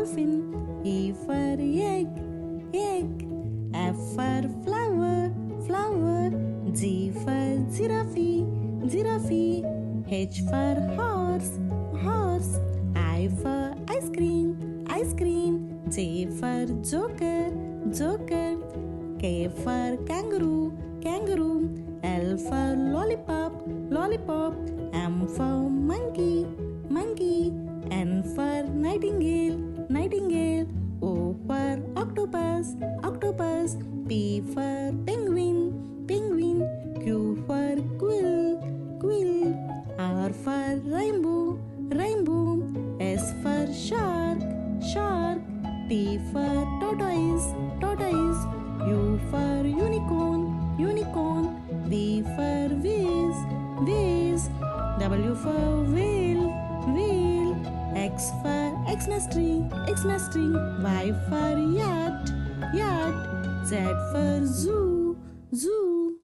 dolphin. E for egg, egg. F for flower, flower. G for giraffe, giraffe. H for horse, horse. I for ice cream, ice cream. J for joker, joker. K for kangaroo, kangaroo. L for lollipop, lollipop. M for monkey, monkey. N for nightingale, nightingale. O for octopus, octopus. P for penguin, penguin. Q for quill, quill. R for rainbow, rainbow. S for shark, shark. T for tortoise, tortoise. U for unicorn, unicorn. V for vase, vase. W for whale, whale. X for Xmas tree, Xmas tree. Y for yacht, yacht. Z for zoo, zoo.